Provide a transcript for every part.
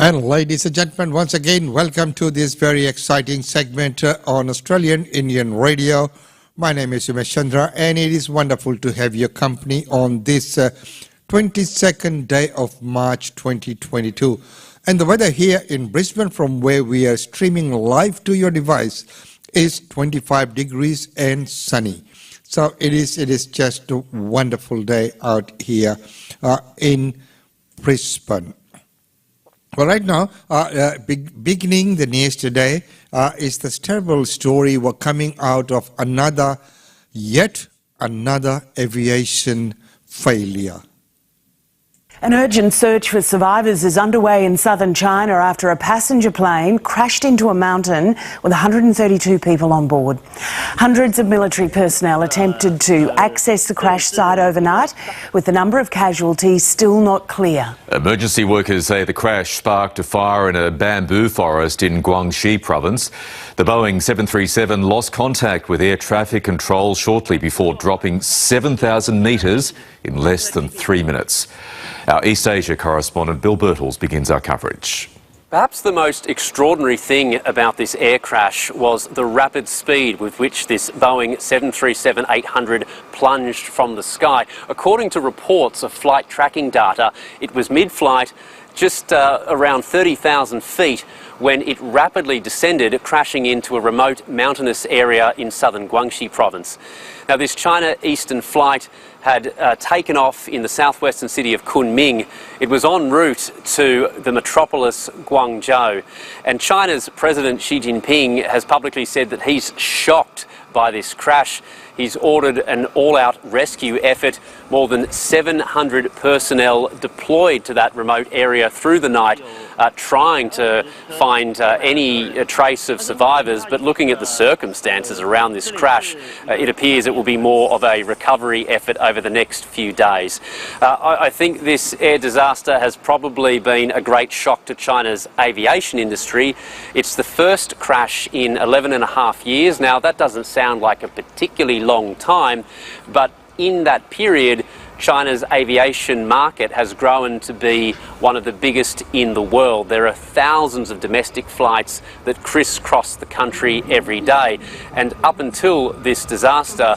And ladies and gentlemen, once again, welcome to this very exciting segment on Australian Indian Radio. My name is Mahesh Chandra, and it is wonderful to have your company on this 22nd day of March 2022. And the weather here in Brisbane, from where we are streaming live to your device, is 25 degrees and sunny. So it is just a wonderful day out here in Brisbane. Well, right now, beginning the news today is this terrible story coming out of yet another aviation failure. An urgent search for survivors is underway in southern China after a passenger plane crashed into a mountain with 132 people on board. Hundreds of military personnel attempted to access the crash site overnight, with the number of casualties still not clear. Emergency workers say the crash sparked a fire in a bamboo forest in Guangxi province. The Boeing 737 lost contact with air traffic control shortly before dropping 7,000 metres in less than 3 minutes. Our East Asia correspondent Bill Birtles begins our coverage. Perhaps the most extraordinary thing about this air crash was the rapid speed with which this Boeing 737-800 plunged from the sky. According to reports of flight tracking data, it was mid-flight, just around 30,000 feet, when it rapidly descended, crashing into a remote mountainous area in southern Guangxi province. Now, this China Eastern flight had taken off in the southwestern city of Kunming. It was en route to the metropolis Guangzhou. And China's President Xi Jinping has publicly said that he's shocked by this crash. He's ordered an all-out rescue effort. More than 700 personnel deployed to that remote area through the night, trying to find any trace of survivors. But looking at the circumstances around this crash, it appears it will be more of a recovery effort over the next few days. I think this air disaster has probably been a great shock to China's aviation industry. It's the first crash in 11 and a half years. Now, that doesn't sound like a particularly long time, but in that period, China's aviation market has grown to be one of the biggest in the world. There are thousands of domestic flights that crisscross the country every day. And up until this disaster,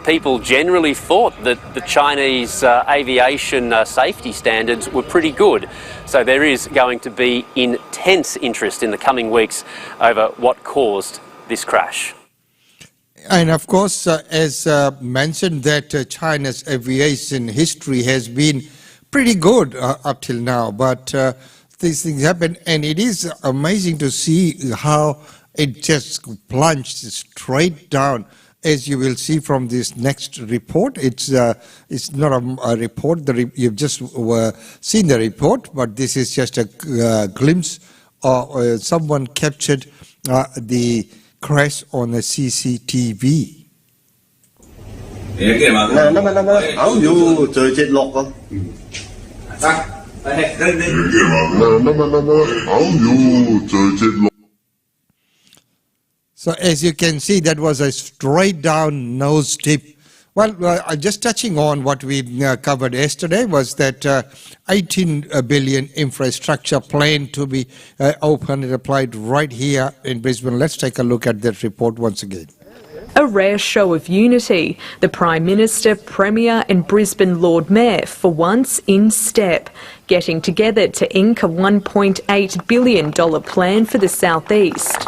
people generally thought that the Chinese aviation safety standards were pretty good. So there is going to be intense interest in the coming weeks over what caused this crash. And of course, as mentioned, that China's aviation history has been pretty good up till now, but these things happen, and it is amazing to see how it just plunged straight down, as you will see from this next report. It's not a report, you've just seen the report, but this is just a glimpse of someone captured the crash on the CCTV. So as you can see, that was a straight down nose tip. Well, just touching on what we covered yesterday was that 18 billion infrastructure plan to be opened and applied right here in Brisbane. Let's take a look at that report once again. A rare show of unity. The Prime Minister, Premier and Brisbane Lord Mayor, for once in step, getting together to ink a $1.8 billion plan for the southeast.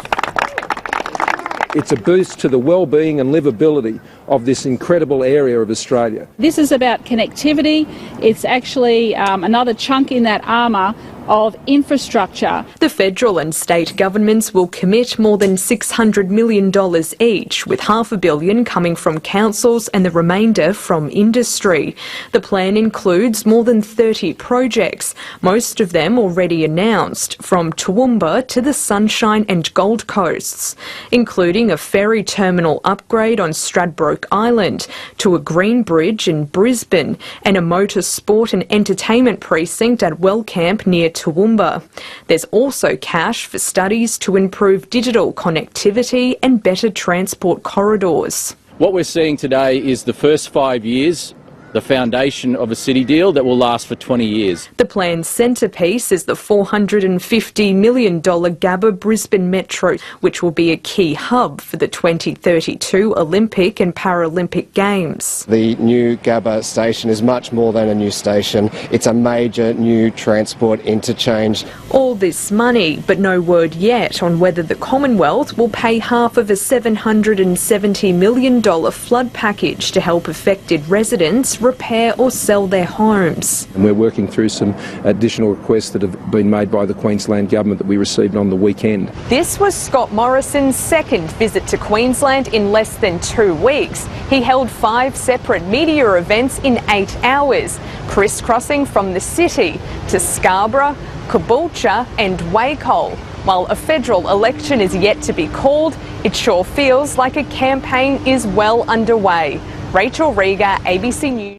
It's a boost to the well-being and livability of this incredible area of Australia. This is about connectivity. It's actually another chunk in that armour of infrastructure. The federal and state governments will commit more than $600 million each, with $500 million coming from councils and the remainder from industry. The plan includes more than 30 projects, most of them already announced, from Toowoomba to the Sunshine and Gold Coasts, including a ferry terminal upgrade on Stradbroke Island, to a green bridge in Brisbane, and a motor sport and entertainment precinct at Wellcamp near Toowoomba. There's also cash for studies to improve digital connectivity and better transport corridors. What we're seeing today is the first 5 years the foundation of a city deal that will last for 20 years. The plan's centrepiece is the $450 million Gabba Brisbane Metro, which will be a key hub for the 2032 Olympic and Paralympic Games. The new Gabba station is much more than a new station. It's a major new transport interchange. All this money, but no word yet on whether the Commonwealth will pay half of a $770 million flood package to help affected residents repair or sell their homes. And we're working through some additional requests that have been made by the Queensland Government that we received on the weekend. This was Scott Morrison's second visit to Queensland in less than 2 weeks. He held 5 separate media events in 8 hours, crisscrossing from the city to Scarborough, Caboolture and Wacol. While a federal election is yet to be called, it sure feels like a campaign is well underway. Rachel Rieger, ABC News.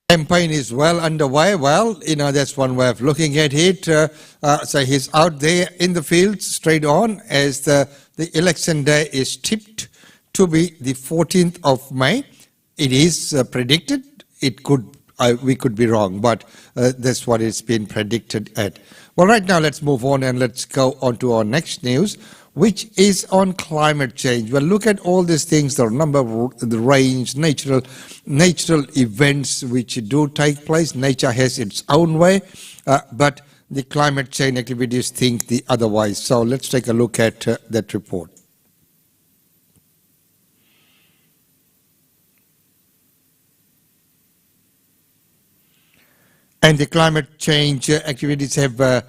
Campaign is well underway. Well, that's one way of looking at it. So he's out there in the fields straight on as the election day is tipped to be the 14th of May. It is predicted. It could, we could be wrong, but that's what it's been predicted at. Well, right now let's move on and let's go on to our next news, which is on climate change. Well, look at all these things, the number of the rains, natural events which do take place. Nature has its own way, but the climate change activities think the otherwise. So let's take a look at that report. And the climate change activities have,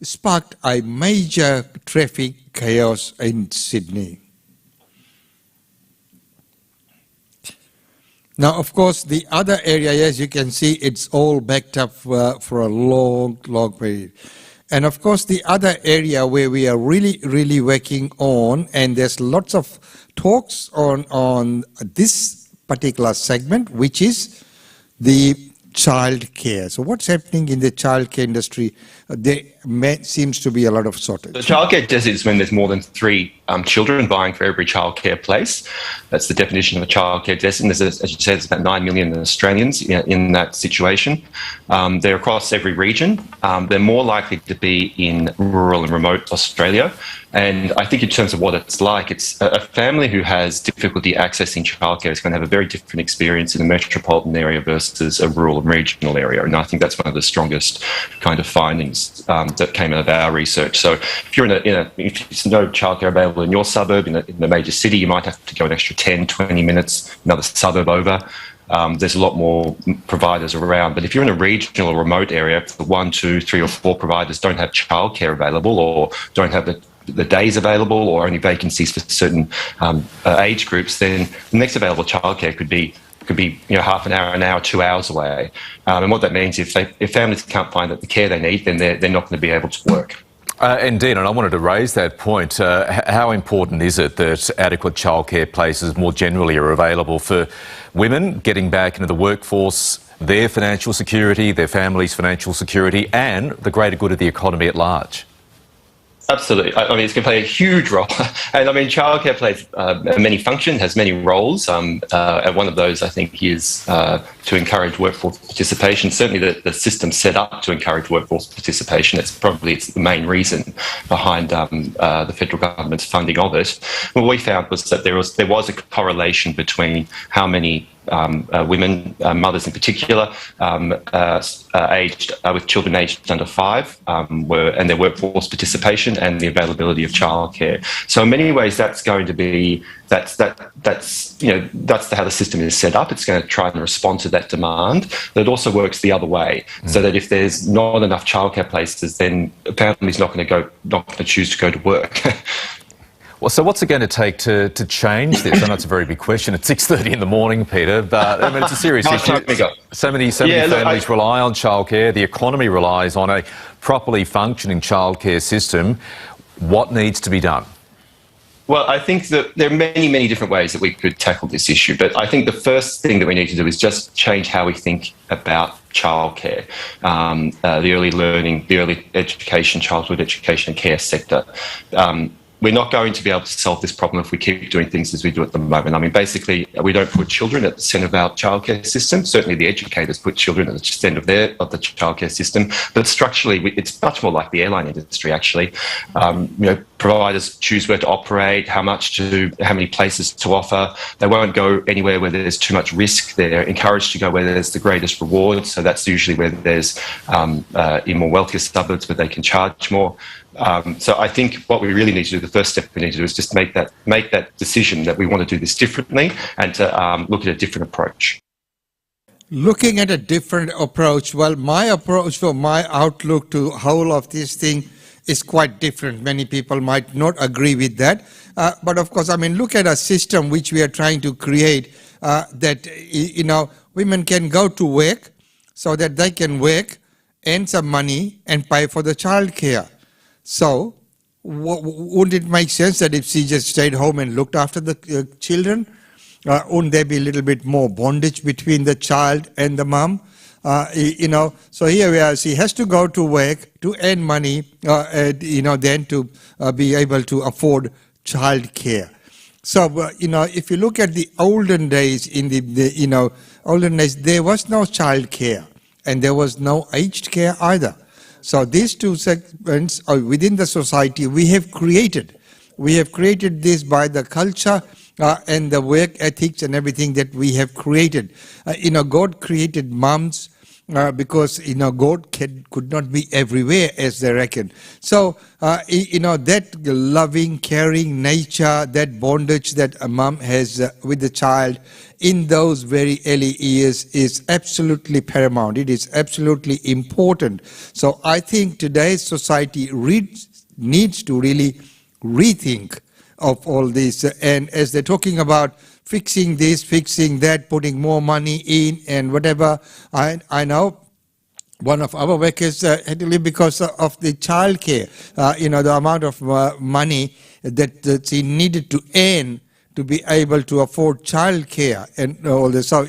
sparked a major traffic chaos in Sydney. Now, of course, the other area, as you can see, it's all backed up for a long period. And of course, the other area where we are really working on, and there's lots of talks on this particular segment, which is the childcare. So what's happening in the childcare industry? There seems to be a lot of shortage. The childcare desert is when there's more than 3 children vying for every childcare place. That's the definition of a childcare desert. And there's, as you said, there's about 9 million Australians in that situation. They're across every region. They're more likely to be in rural and remote Australia. And I think in terms of what it's like, it's a family who has difficulty accessing childcare is going to have a very different experience in a metropolitan area versus a rural and regional area. And I think that's one of the strongest kind of findings that came out of our research. So if you're if there's no childcare available in your suburb, in the major city, you might have to go an extra 10, 20 minutes, another suburb over. There's a lot more providers around. But if you're in a regional or remote area, if 1, 2, 3 or 4 providers don't have childcare available or don't have the days available or only vacancies for certain age groups, then the next available childcare could be half an hour, 2 hours away. And what that means, if families can't find the care they need, then they're not going to be able to work. Indeed, and I wanted to raise that point. How important is it that adequate childcare places more generally are available for women getting back into the workforce, their financial security, their family's financial security, and the greater good of the economy at large? Absolutely. I mean, it's going to play a huge role. And I mean, childcare plays many functions, has many roles. And one of those, I think, is to encourage workforce participation. Certainly the system's set up to encourage workforce participation. It's the main reason behind the federal government's funding of it. What we found was that there was a correlation between how many women, mothers in particular, with children aged under 5, and their workforce participation and the availability of childcare. So in many ways, that's going to be that's how the system is set up. It's going to try and respond to that demand. But it also works the other way, so that if there's not enough childcare places, then a family's not going to choose to go to work. Well, so what's it going to take to change this? I know it's a very big question at 6:30 in the morning, Peter, but I mean, it's a serious issue. So many families rely on childcare. The economy relies on a properly functioning childcare system. What needs to be done? Well, I think that there are many different ways that we could tackle this issue, but I think the first thing that we need to do is just change how we think about childcare, the early learning, the early education, childhood education and care sector. we're not going to be able to solve this problem if we keep doing things as we do at the moment. I mean, basically, we don't put children at the centre of our childcare system. Certainly the educators put children at the centre of the childcare system. But structurally, it's much more like the airline industry, actually. Providers choose where to operate, how many places to offer. They won't go anywhere where there's too much risk. They're encouraged to go where there's the greatest reward. So that's usually where there's in more wealthier suburbs where they can charge more. So I think what we really need to do, the first step we need to do, is just make that decision that we want to do this differently and to look at a different approach. Looking at a different approach, well, my approach for my outlook to whole of this thing is quite different. Many people might not agree with that. But of course, I mean, look at a system which we are trying to create that, women can go to work so that they can work, earn some money and pay for the child care. So wouldn't it make sense that if she just stayed home and looked after the children, wouldn't there be a little bit more bondage between the child and the mum? So here we are, she has to go to work to earn money, then to be able to afford child care. So, if you look at the olden days, in the olden days, there was no child care and there was no aged care either. So these two segments are within the society we have created. We have created this by the culture and the work ethics and everything that we have created. God created moms because, God could not be everywhere, as they reckon. So, that loving, caring nature, that bondage that a mom has with the child in those very early years is absolutely paramount. It is absolutely important. So I think today's society needs to really rethink of all this. And as they're talking about fixing this, fixing that, putting more money in and whatever, I know one of our workers had to leave because of the child care, the amount of money that she needed to earn to be able to afford child care and all this. So,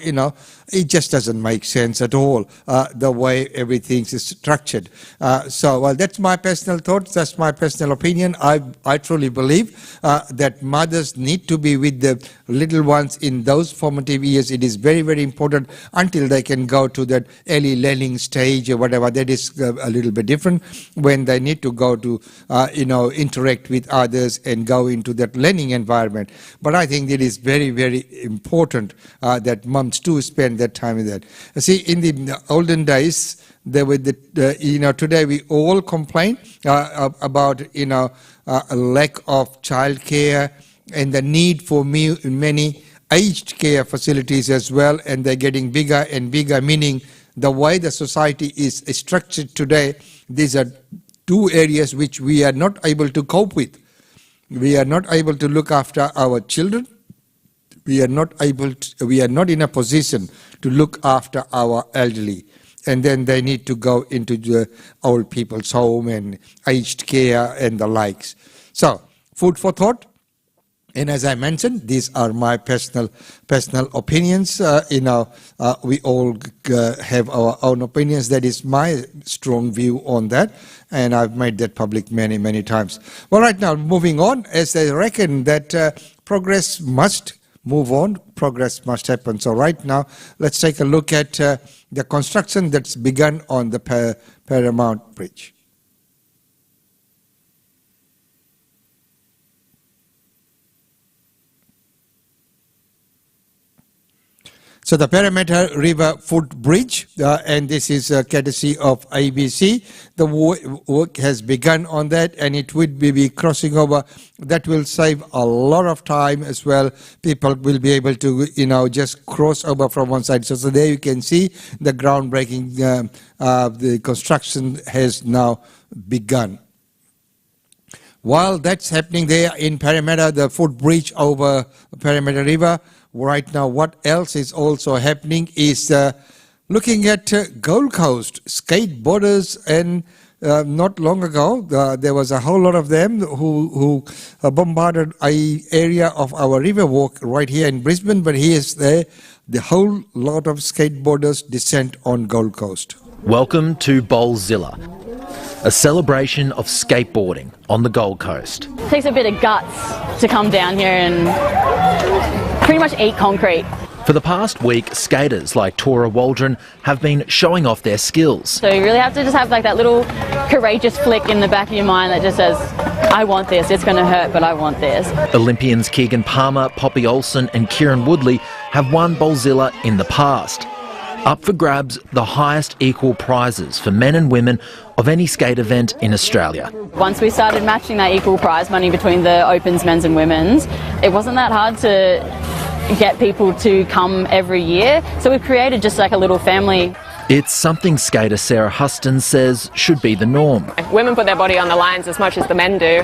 it just doesn't make sense at all, the way everything is structured. Well, that's my personal thoughts, that's my personal opinion. I truly believe that mothers need to be with the little ones in those formative years. It is very, very important until they can go to that early learning stage or whatever. That is a little bit different when they need to go to, interact with others and go into that learning environment. But I think it is very, very important that mums too spend that time with that. See, in the olden days, there were today we all complain about, a lack of child care and the need for many aged care facilities as well, and they're getting bigger and bigger, meaning the way the society is structured today, these are two areas which we are not able to cope with. We are not able to look after our children. We are not in a position to look after our elderly. And then they need to go into the old people's home and aged care and the likes. So, food for thought. And as I mentioned, these are my personal opinions. We all have our own opinions. That is my strong view on that. And I've made that public many, many times. Well, right now, moving on, as I reckon that progress must move on, progress must happen. So right now, let's take a look at the construction that's begun on the Paramount Bridge. So the Parramatta River Footbridge, and this is courtesy of ABC. The work has begun on that, and it would be crossing over. That will save a lot of time as well. People will be able to, just cross over from one side. So there you can see the groundbreaking. The construction has now begun. While that's happening there in Parramatta, the footbridge over Parramatta River, right now what else is also happening is looking at Gold Coast skateboarders, and not long ago there was a whole lot of them who bombarded an area of our river walk right here in Brisbane, but here's the whole lot of skateboarders descent on Gold Coast. Welcome to Bowlzilla. a celebration of skateboarding on the Gold Coast. It takes a bit of guts to come down here and pretty much eat concrete. For the past week, skaters like Tora Waldron have been showing off their skills. So you really have to just have like that little courageous flick in the back of your mind that just says, I want this, it's going to hurt, but I want this. Olympians Keegan Palmer, Poppy Olsen and Kieran Woodley have won Bowlzilla in the past. Up for grabs, the highest equal prizes for men and women of any skate event in Australia. Once we started matching that equal prize money between the Opens, men's and women's, it wasn't that hard to get people to come every year. So we've created just like a little family. It's something skater Sarah Huston says should be the norm. Women put their body on the lines as much as the men do,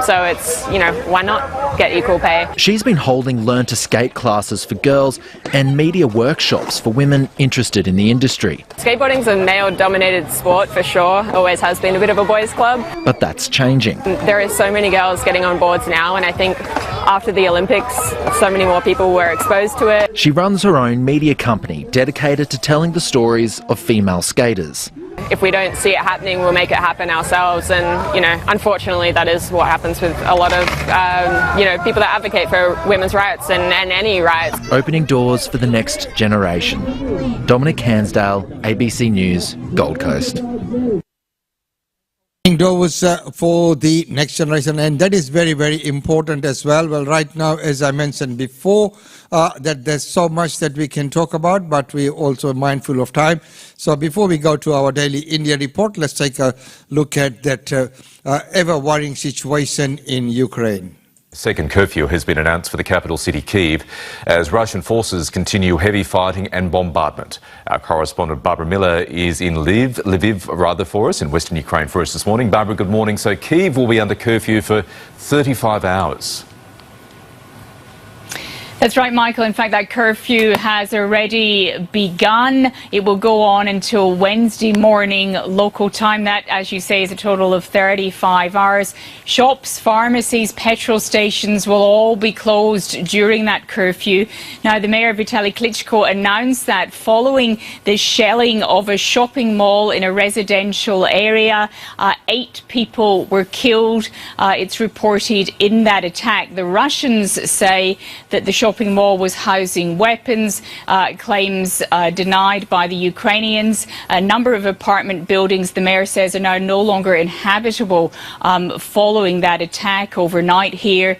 so it's, why not get equal pay? She's been holding learn to skate classes for girls and media workshops for women interested in the industry. Skateboarding's a male-dominated sport for sure, always has been a bit of a boys' club. But that's changing. There are so many girls getting on boards now, and I think after the Olympics, so many more people were exposed to it. She runs her own media company dedicated to telling the stories of female skaters. If we don't see it happening, we'll make it happen ourselves, and unfortunately that is what happens with a lot of people that advocate for women's rights and any rights. Opening doors for the next generation. Dominic Hansdale, ABC News, Gold Coast. Doors for the next generation, and that is very, very important as well. Well, right now, as I mentioned before, that there's so much that we can talk about, but we're also mindful of time. So before we go to our daily India report, let's take a look at that ever-worrying situation in Ukraine. Second curfew has been announced for the capital city Kyiv as Russian forces continue heavy fighting and bombardment. Our correspondent Barbara Miller is in Lviv for us in Western Ukraine for us this morning. Barbara, good morning. So Kyiv will be under curfew for 35 hours. That's right, Michael. In fact, that curfew has already begun. It will go on until Wednesday morning local time. That, as you say, is a total of 35 hours. Shops, pharmacies, petrol stations will all be closed during that curfew. Now, the mayor, Vitaly Klitschko, announced that following the shelling of a shopping mall in a residential area. 8 people were killed, it's reported, in that attack. The Russians say that the shopping mall was housing weapons, claims denied by the Ukrainians. A number of apartment buildings, the mayor says, are now no longer inhabitable following that attack overnight here.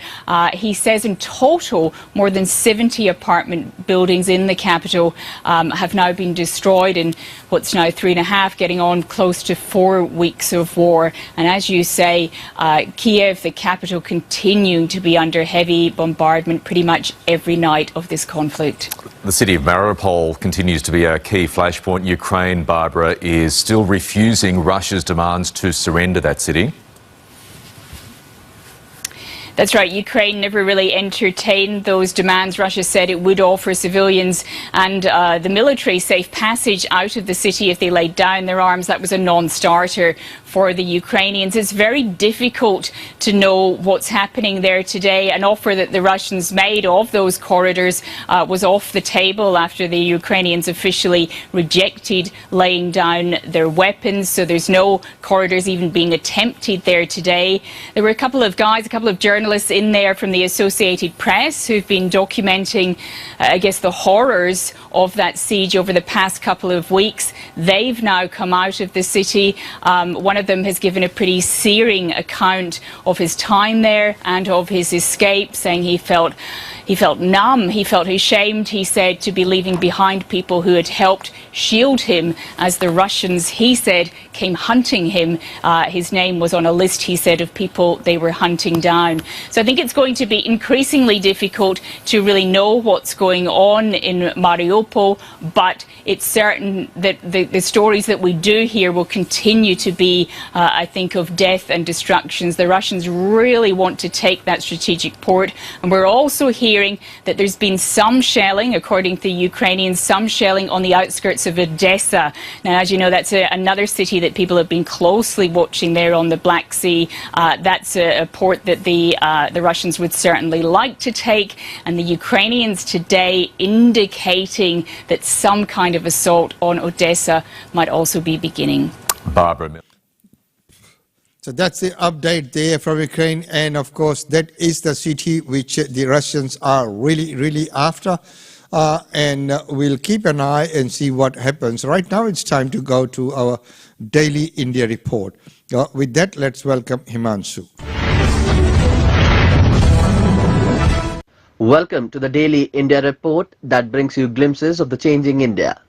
He says in total more than 70 apartment buildings in the capital have now been destroyed in what's now 3.5, getting on close to 4 weeks of war. And as you say, Kiev, the capital, continuing to be under heavy bombardment pretty much every night of this conflict. The city of Mariupol continues to be a key flashpoint. Ukraine, Barbara, is still refusing Russia's demands to surrender that city. That's right. Ukraine never really entertained those demands. Russia said it would offer civilians and the military safe passage out of the city if they laid down their arms. That was a non-starter for the Ukrainians. It's very difficult to know what's happening there today. An offer that the Russians made of those corridors was off the table after the Ukrainians officially rejected laying down their weapons. So there's no corridors even being attempted there today. There were a couple of journalists in there from the Associated Press who've been documenting, I guess, the horrors of that siege over the past couple of weeks. They've now come out of the city. One of them has given a pretty searing account of his time there and of his escape, saying he felt numb, he felt ashamed, he said, to be leaving behind people who had helped shield him as the Russians, he said, came hunting him. His name was on a list, he said, of people they were hunting down. So I think it's going to be increasingly difficult to really know what's going on in Mariupol, but it's certain that the stories that we do hear will continue to be, I think, of death and destructions. The Russians really want to take that strategic port, and we're also hearing that there's been some shelling, according to the Ukrainians, some shelling on the outskirts of Odessa. Now, as you know, that's another city that people have been closely watching there on the Black Sea. That's a port that the Russians would certainly like to take, and the Ukrainians today indicating that some kind of assault on Odessa might also be beginning. Barbara. So that's the update there from Ukraine. And of course, that is the city which the Russians are really after. And we'll keep an eye and see what happens. Right now, it's time to go to our daily India report. With that, let's welcome Himanshu. Welcome to the daily India report that brings you glimpses of the changing India.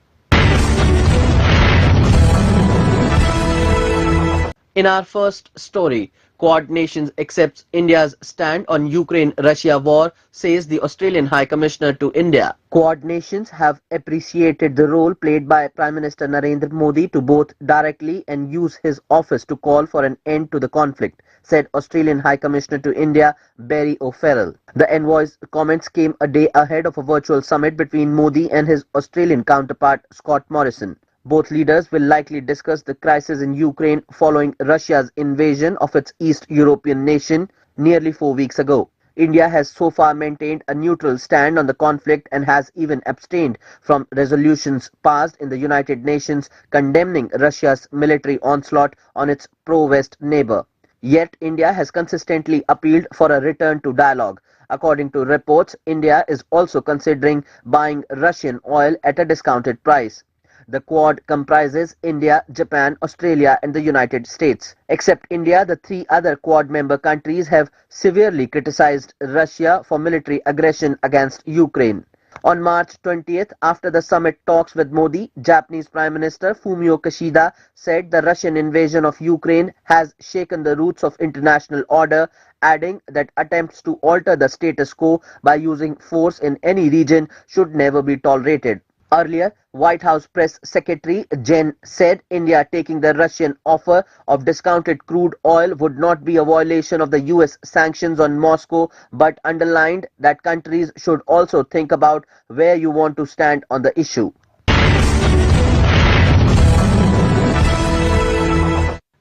In our first story, Quad Nations accepts India's stand on Ukraine-Russia war, says the Australian High Commissioner to India. Quad Nations have appreciated the role played by Prime Minister Narendra Modi to both directly and use his office to call for an end to the conflict, said Australian High Commissioner to India, Barry O'Farrell. The envoy's comments came a day ahead of a virtual summit between Modi and his Australian counterpart, Scott Morrison. Both leaders will likely discuss the crisis in Ukraine following Russia's invasion of its East European nation nearly 4 weeks ago. India has so far maintained a neutral stand on the conflict and has even abstained from resolutions passed in the United Nations condemning Russia's military onslaught on its pro-West neighbor. Yet India has consistently appealed for a return to dialogue. According to reports, India is also considering buying Russian oil at a discounted price. The Quad comprises India, Japan, Australia and the United States. Except India, the three other Quad member countries have severely criticized Russia for military aggression against Ukraine. On March 20th, after the summit talks with Modi, Japanese Prime Minister Fumio Kishida said the Russian invasion of Ukraine has shaken the roots of international order, adding that attempts to alter the status quo by using force in any region should never be tolerated. Earlier, White House Press Secretary Jen said India taking the Russian offer of discounted crude oil would not be a violation of the US sanctions on Moscow, but underlined that countries should also think about where you want to stand on the issue.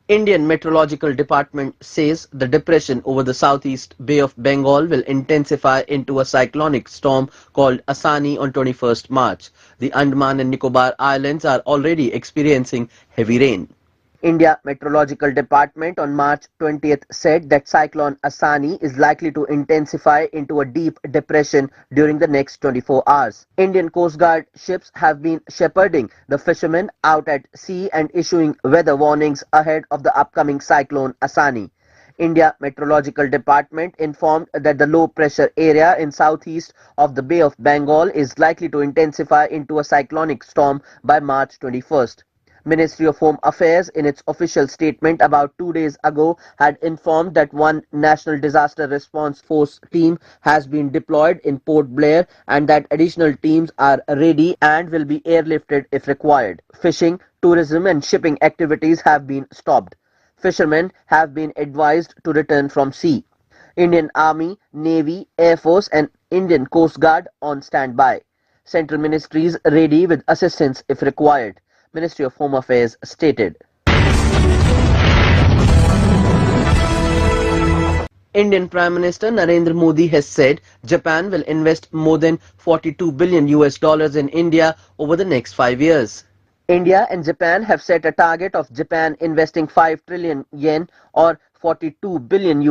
Indian Meteorological Department says the depression over the southeast Bay of Bengal will intensify into a cyclonic storm called Asani on 21st March. The Andaman and Nicobar Islands are already experiencing heavy rain. India Meteorological Department on March 20th said that Cyclone Asani is likely to intensify into a deep depression during the next 24 hours. Indian Coast Guard ships have been shepherding the fishermen out at sea and issuing weather warnings ahead of the upcoming Cyclone Asani. India Meteorological Department informed that the low pressure area in southeast of the Bay of Bengal is likely to intensify into a cyclonic storm by March 21st. Ministry of Home Affairs in its official statement about 2 days ago had informed that one National Disaster Response Force team has been deployed in Port Blair and that additional teams are ready and will be airlifted if required. Fishing, tourism and shipping activities have been stopped. Fishermen have been advised to return from sea. Indian Army, Navy, Air Force and Indian Coast Guard on standby. Central ministries ready with assistance if required. Ministry of Home Affairs stated. Indian Prime Minister Narendra Modi has said Japan will invest more than $42 billion in India over the next 5 years. India and Japan have set a target of Japan investing 5 trillion yen or $42 billion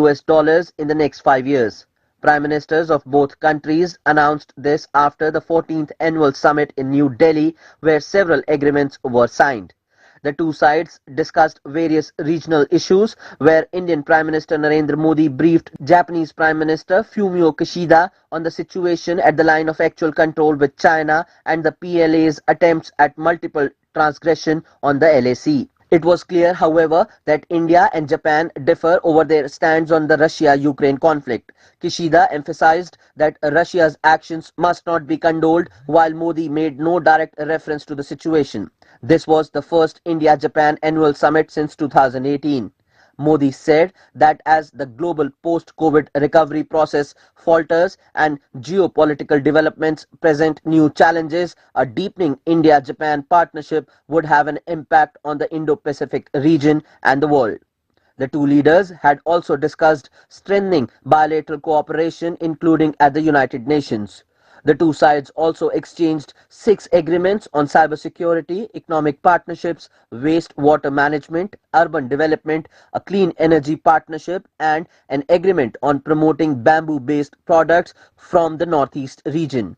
in the next 5 years. Prime Ministers of both countries announced this after the 14th annual summit in New Delhi, where several agreements were signed. The two sides discussed various regional issues, where Indian Prime Minister Narendra Modi briefed Japanese Prime Minister Fumio Kishida on the situation at the line of actual control with China and the PLA's attempts at multiple transgression on the LAC. It was clear, however, that India and Japan differ over their stands on the Russia-Ukraine conflict. Kishida emphasized that Russia's actions must not be condoled, while Modi made no direct reference to the situation. This was the first India-Japan annual summit since 2018. Modi said that as the global post-COVID recovery process falters and geopolitical developments present new challenges, a deepening India-Japan partnership would have an impact on the Indo-Pacific region and the world. The two leaders had also discussed strengthening bilateral cooperation, including at the United Nations. The two sides also exchanged 6 agreements on cybersecurity, economic partnerships, wastewater management, urban development, a clean energy partnership, and an agreement on promoting bamboo-based products from the Northeast region.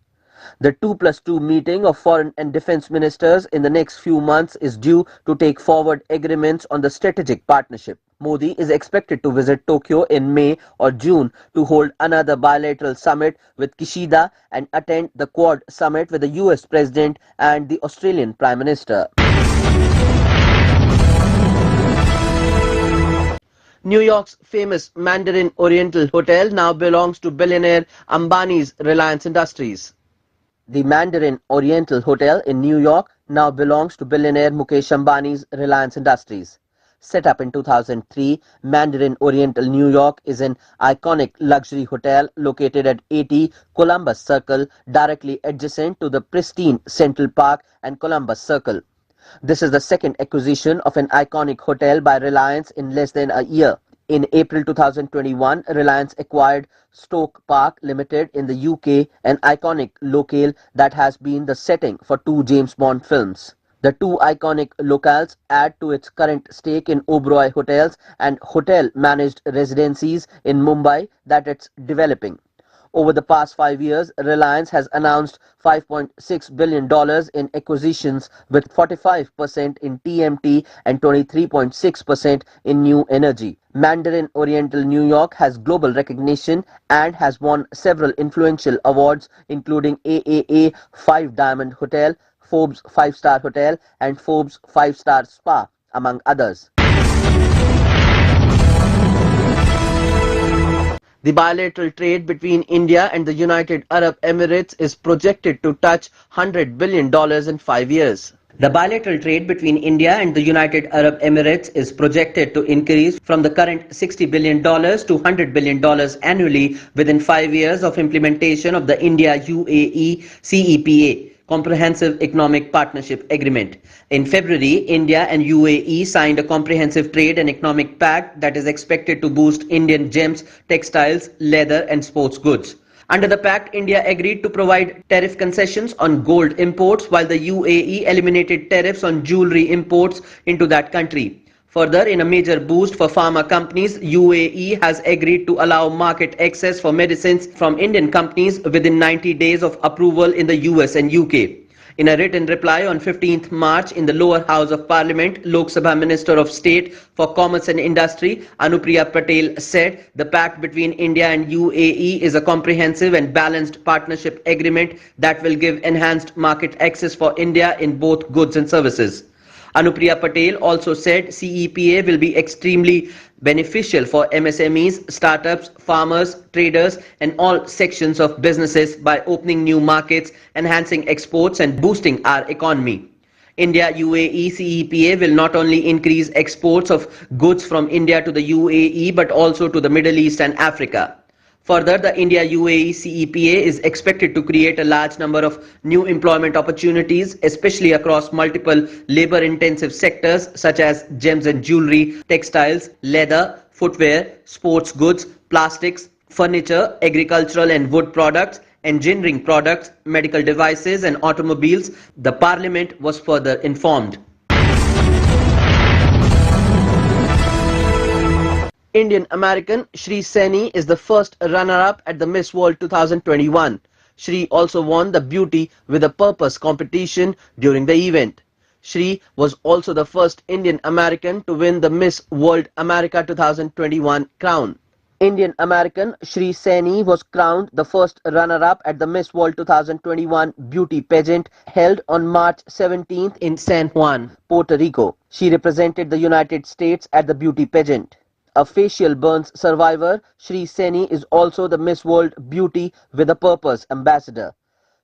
The 2+2 meeting of foreign and defense ministers in the next few months is due to take forward agreements on the strategic partnership. Modi is expected to visit Tokyo in May or June to hold another bilateral summit with Kishida and attend the Quad summit with the US President and the Australian Prime Minister. New York's famous Mandarin Oriental Hotel now belongs to billionaire Ambani's Reliance Industries. The Mandarin Oriental Hotel in New York now belongs to billionaire Mukesh Ambani's Reliance Industries. Set up in 2003, Mandarin Oriental New York is an iconic luxury hotel located at 80 Columbus Circle, directly adjacent to the pristine Central Park and Columbus Circle. This is the second acquisition of an iconic hotel by Reliance in less than a year. In April 2021, Reliance acquired Stoke Park Limited in the UK, an iconic locale that has been the setting for 2 James Bond films. The 2 iconic locales add to its current stake in Oberoi Hotels and hotel-managed residencies in Mumbai that it's developing. Over the past 5 years, Reliance has announced $5.6 billion in acquisitions, with 45% in TMT and 23.6% in new energy. Mandarin Oriental New York has global recognition and has won several influential awards, including AAA 5-Diamond Hotel, Forbes 5-Star Hotel, and Forbes 5-Star Spa, among others. The bilateral trade between India and the United Arab Emirates is projected to touch $100 billion in 5 years. The bilateral trade between India and the United Arab Emirates is projected to increase from the current $60 billion to $100 billion annually within 5 years of implementation of the India-UAE CEPA, Comprehensive Economic Partnership Agreement. In February, India and UAE signed a comprehensive trade and economic pact that is expected to boost Indian gems, textiles, leather and sports goods. Under the pact, India agreed to provide tariff concessions on gold imports, while the UAE eliminated tariffs on jewelry imports into that country. Further, in a major boost for pharma companies, UAE has agreed to allow market access for medicines from Indian companies within 90 days of approval in the US and UK. In a written reply on 15th March in the lower house of Parliament, Lok Sabha Minister of State for Commerce and Industry, Anupriya Patel, said the pact between India and UAE is a comprehensive and balanced partnership agreement that will give enhanced market access for India in both goods and services. Anupriya Patel also said CEPA will be extremely beneficial for MSMEs, startups, farmers, traders and all sections of businesses by opening new markets, enhancing exports and boosting our economy. India-UAE CEPA will not only increase exports of goods from India to the UAE but also to the Middle East and Africa. Further, the India-UAE CEPA is expected to create a large number of new employment opportunities, especially across multiple labor-intensive sectors such as gems and jewelry, textiles, leather, footwear, sports goods, plastics, furniture, agricultural and wood products, engineering products, medical devices and automobiles. The Parliament was further informed. Indian American Shri Saini is the first runner-up at the Miss World 2021. Shri also won the Beauty with a Purpose competition during the event. Shri was also the first Indian American to win the Miss World America 2021 crown. Indian American Shri Saini was crowned the first runner-up at the Miss World 2021 beauty pageant held on March 17th in San Juan, Puerto Rico. She represented the United States at the beauty pageant. A facial burns survivor, Shri Saini is also the Miss World Beauty with a Purpose ambassador.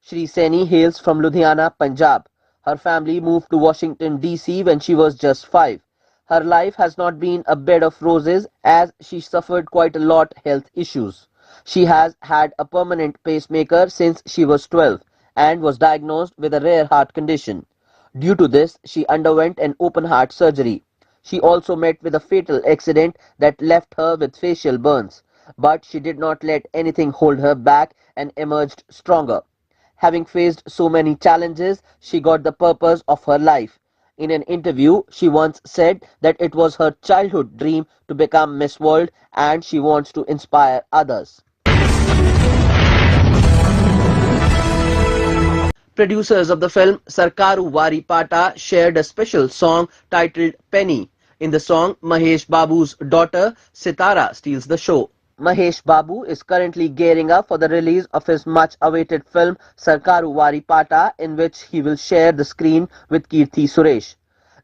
Shri Saini hails from Ludhiana, Punjab. Her family moved to Washington, D.C. when she was just 5. Her life has not been a bed of roses as she suffered quite a lot health issues. She has had a permanent pacemaker since she was 12 and was diagnosed with a rare heart condition. Due to this, she underwent an open heart surgery. She also met with a fatal accident that left her with facial burns, but she did not let anything hold her back and emerged stronger. Having faced so many challenges, she got the purpose of her life. In an interview, she once said that it was her childhood dream to become Miss World and she wants to inspire others. Producers of the film Sarkaru Vari Pata shared a special song titled Penny. In the song, Mahesh Babu's daughter Sitara steals the show. Mahesh Babu is currently gearing up for the release of his much-awaited film Sarkaru Vari Pata, in which he will share the screen with Kirti Suresh.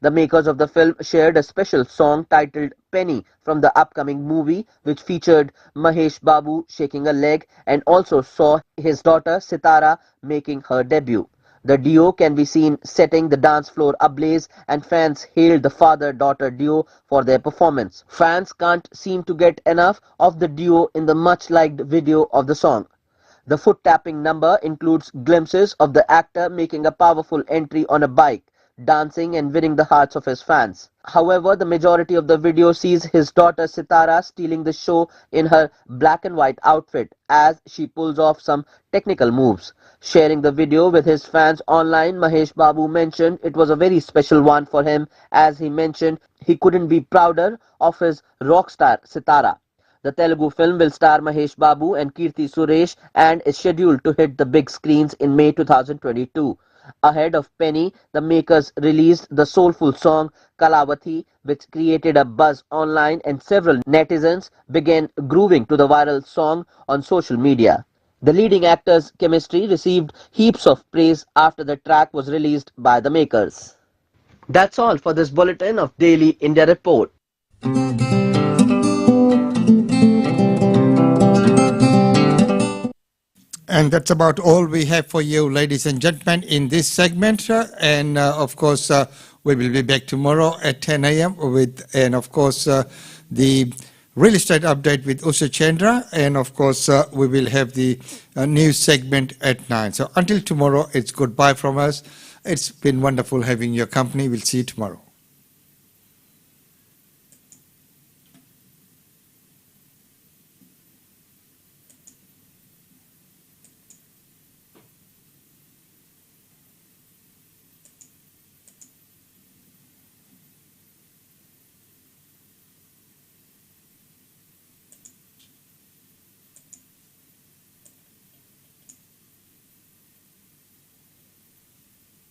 The makers of the film shared a special song titled Penny from the upcoming movie, which featured Mahesh Babu shaking a leg and also saw his daughter Sitara making her debut. The duo can be seen setting the dance floor ablaze, and fans hailed the father-daughter duo for their performance. Fans can't seem to get enough of the duo in the much-liked video of the song. The foot-tapping number includes glimpses of the actor making a powerful entry on a bike, dancing and winning the hearts of his fans. However, the majority of the video sees his daughter Sitara stealing the show in her black and white outfit as she pulls off some technical moves. Sharing the video with his fans online, Mahesh Babu mentioned it was a very special one for him, as he mentioned he couldn't be prouder of his rock star Sitara. The Telugu film will star Mahesh Babu and Kirti Suresh and is scheduled to hit the big screens in May 2022. Ahead of Penny, the makers released the soulful song Kalavati, which created a buzz online, and several netizens began grooving to the viral song on social media. The leading actors' chemistry received heaps of praise after the track was released by the makers. That's all for this bulletin of Daily India Report. And that's about all we have for you, ladies and gentlemen, in this segment. Of course, we will be back tomorrow at 10 a.m. of course, the real estate update with Usha Chandra. And of course, we will have the news segment at 9. So until tomorrow, it's goodbye from us. It's been wonderful having your company. We'll see you tomorrow.